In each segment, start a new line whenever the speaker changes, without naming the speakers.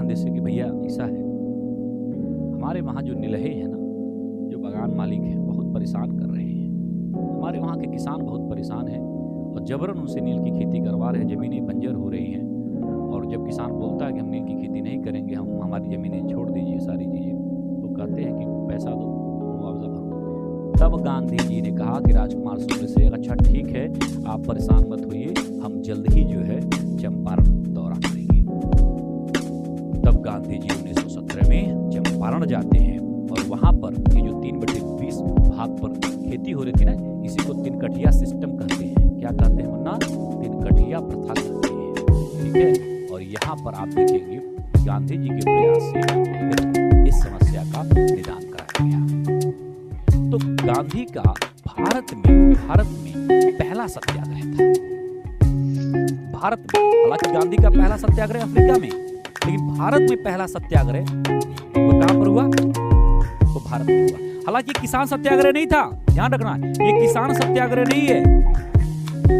गांधी से कि भैया ऐसा है, हमारे वहाँ जो निलहे हैं ना, जो बागान मालिक हैं, बहुत परेशान कर रहे हैं, हमारे वहाँ के किसान बहुत परेशान हैं और जबरन उनसे नील की खेती करवा रहे हैं, ज़मीनें बंजर हो रही हैं। और जब किसान बोलता है कि हम नील की खेती नहीं करेंगे, हम हमारी ज़मीनें छोड़ दीजिए, सारी चीज़ें, तो कहते हैं कि पैसा दो, मुआवजा भरो। तब गांधी जी ने कहा कि राजकुमार शुक्ल से, अच्छा ठीक है, आप परेशान मत होइए, हम जल्द ही जो है चंपारण दौरा करेंगे। तब गांधी जी 1917 में चंपारण जाते हैं और वहाँ पर ये जो 3/20 भाग पर खेती हो रही थी ना, इसी को तिनकठिया सिस्टम कहते हैं। क्या कहते हैं मुन्ना? तिनकठिया प्रथा कहते हैं, ठीक है। और यहाँ पर आप देखेंगे गांधी जी के प्रयास से इस समस्या का निदान कराया गया। तो गांधी का भारत में पहला सत्याग्रह था। भारत में, हालांकि गांधी का पहला सत्याग्रह अफ्रीका में, लेकिन भारत में पहला सत्याग्रह वो कहां पर हुआ? वो भारत में हुआ। हालांकि किसान सत्याग्रह नहीं था, ध्यान रखना, ये किसान सत्याग्रह नहीं है।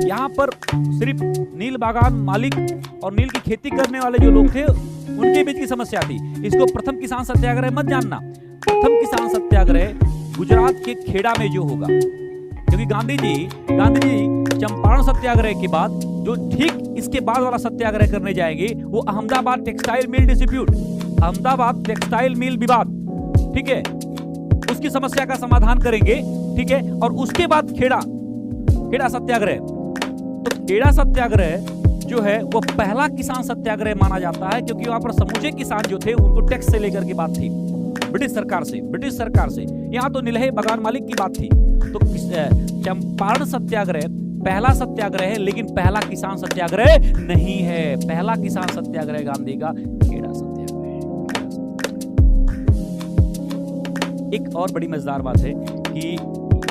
यहाँ पर सिर्फ नील बागान मालिक और नील की खेती करने वाले जो लोग थे, उनके बीच की समस्या थी। इसको प्रथम किसान सत्याग्रह मत जानना। प्रथम किसान सत्याग्रह गुजरात के खेड़ा में जो होगा, क्योंकि गांधी जी चंपारण सत्याग्रह के बाद जो ठीक इसके बाद वाला सत्याग्रह करने जाएंगे, वो Ahmedabad textile mill dispute, Ahmedabad textile mill विवाद, ठीक है, उसकी समस्या का समाधान करेंगे, ठीक है। और उसके बाद खेड़ा सत्याग्रह। तो खेड़ा सत्याग्रह जो है वो पहला किसान सत्याग्रह माना जाता है, क्योंकि वहां पर समूचे किसान जो थे उनको टैक्स से लेकर की बात थी, ब्रिटिश सरकार से। यहाँ तो निलहे बागान मालिक की बात थी। तो चंपारण सत्याग्रह पहला सत्याग्रह है, लेकिन पहला किसान सत्याग्रह नहीं है। पहला किसान सत्याग्रह गांधी का खेड़ा सत्याग्रह है। एक और बड़ी मजेदार बात है कि